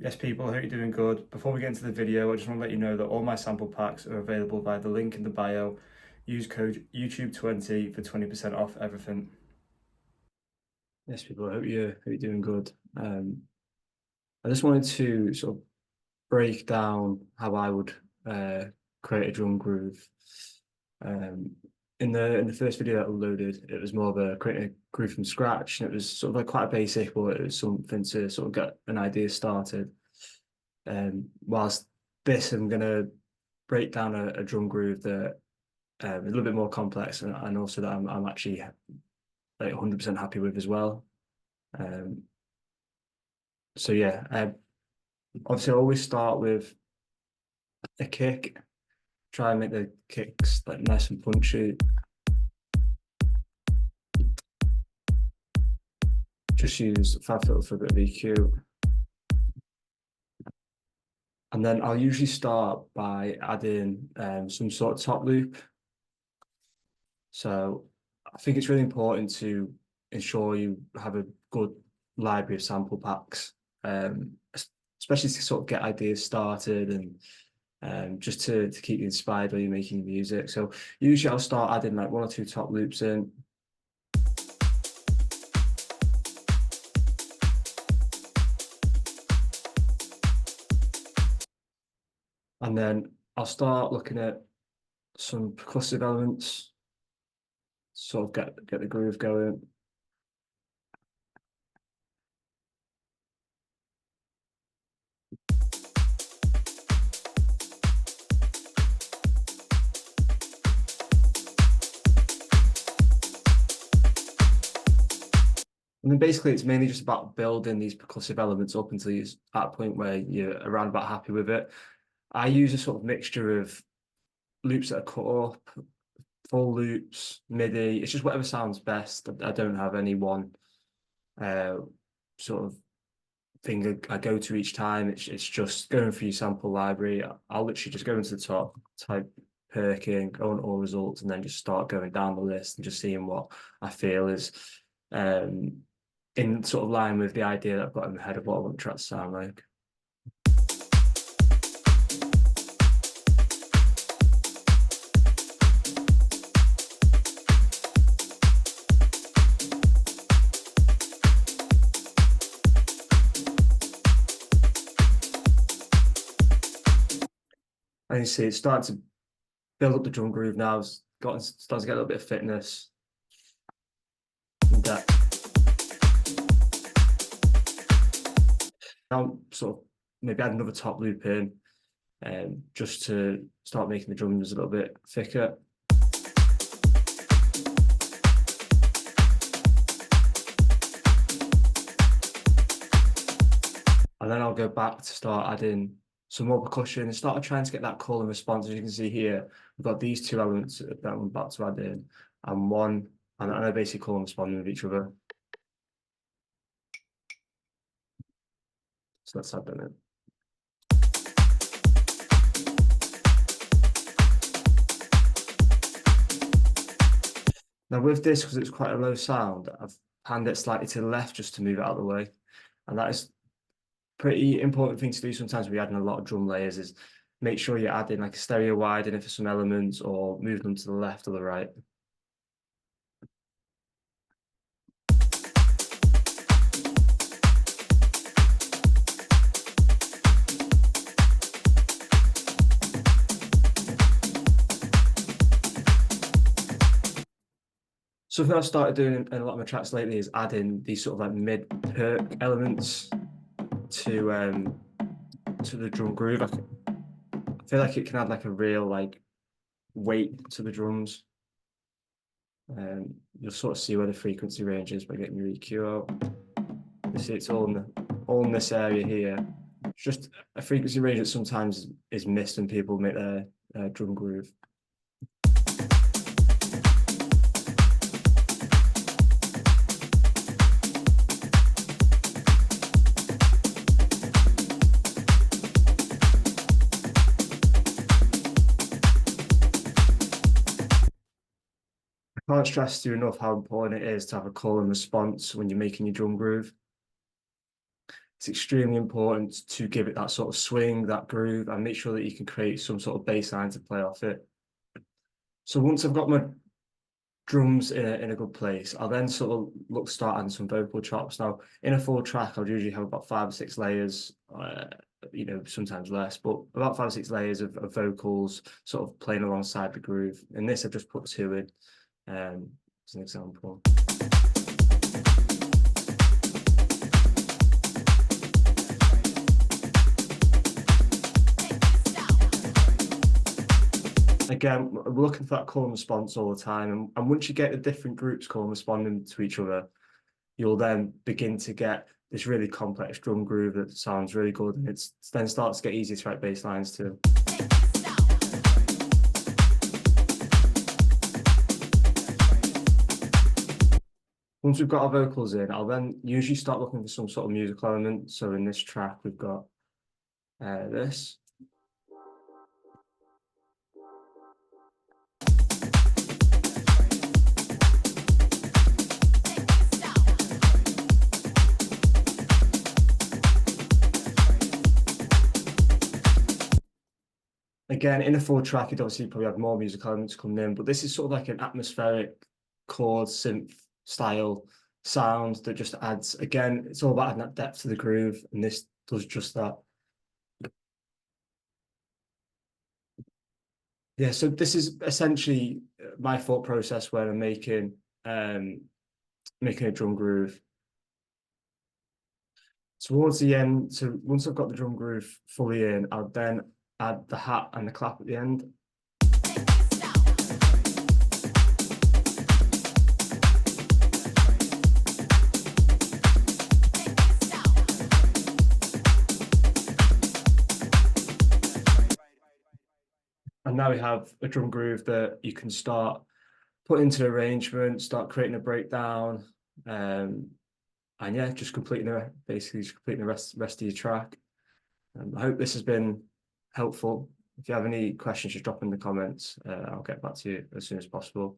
Yes, people, I hope you're doing good. Before we get into the video, I just want to let you know that all my sample packs are available via the link in the bio. Use code YouTube20 for 20% off everything. Yes, people, I hope you're doing good. I just wanted to sort of break down how I would create a drum groove. Um, in the first video that I loaded, it was more of a creating a groove from scratch, and it was sort of like quite basic, but it was something to sort of get an idea started. Whilst this, I'm gonna break down a drum groove that is a little bit more complex, and also that I'm actually like 100% happy with as well. Um, so yeah, obviously I always start with a kick. Try and make the kicks like nice and punchy. Just use FabFilter for a bit of EQ. And then I'll usually start by adding some sort of top loop. So I think it's really important to ensure you have a good library of sample packs, especially to sort of get ideas started and just to keep you inspired while you're making music. So usually I'll start adding like one or two top loops in. And then I'll start looking at some percussive elements, sort of get the groove going. And then basically it's mainly just about building these percussive elements up until you're at a point where you're around about happy with it. I use a sort of mixture of loops that are cut up, full loops, MIDI. It's just whatever sounds best. I don't have any one sort of thing I go to each time. It's just going through your sample library. I'll literally just go into the top, type perking, go on all results, and then just start going down the list and just seeing what I feel is in sort of line with the idea that I've got in my head of what I want the track to sound like. And you see it's starting to build up the drum groove now. It's starting to get a little bit of fitness and depth. Now sort of maybe add another top loop in just to start making the drums a little bit thicker. And then I'll go back to start adding some more percussion and start trying to get that call and response. As you can see here, we've got these two elements that I'm about to add in, and I basically call and respond with each other. So let's add them in. Now with this, because it's quite a low sound, I've panned it slightly to the left just to move it out of the way. And that is pretty important thing to do sometimes when you're adding a lot of drum layers, is make sure you're adding like a stereo wide in it for some elements or move them to the left or the right. Something I've started doing in a lot of my tracks lately is adding these sort of like mid perk elements to the drum groove. I feel like it can add like a real like weight to the drums. You'll sort of see where the frequency range is by getting your EQ out. You see it's all in this area here. It's just a frequency range that sometimes is missed when people make their drum groove. I can't stress to you enough how important it is to have a call and response when you're making your drum groove. it's extremely important to give it that sort of swing, that groove, and make sure that you can create some sort of bass line to play off it. So once I've got my drums in a good place, I'll then sort of look to start adding some vocal chops. Now, in a full track, I'll usually have about 5 or 6 layers, you know, sometimes less, but about 5 or 6 layers of vocals sort of playing alongside the groove. In this, I've just put 2 in, as an example. Again, we're looking for that call and response all the time. And once you get the different groups call and responding to each other, you'll then begin to get this really complex drum groove that sounds really good. And it then starts to get easier to write bass lines too. Once we've got our vocals in, I'll then usually start looking for some sort of musical element. So in this track, we've got this. Again, in a full track, you'd obviously probably have more musical elements coming in, but this is sort of like an atmospheric chord synth style sound that just adds, again, it's all about adding that depth to the groove, and this does just that. Yeah, so this is essentially my thought process when I'm making a drum groove. Towards the end, so once I've got the drum groove fully in, I'll then add the hat and the clap at the end. And now we have a drum groove that you can start putting into the arrangement, start creating a breakdown, and yeah, just basically completing the rest of your track. I hope this has been helpful. If you have any questions, just drop in the comments. I'll get back to you as soon as possible.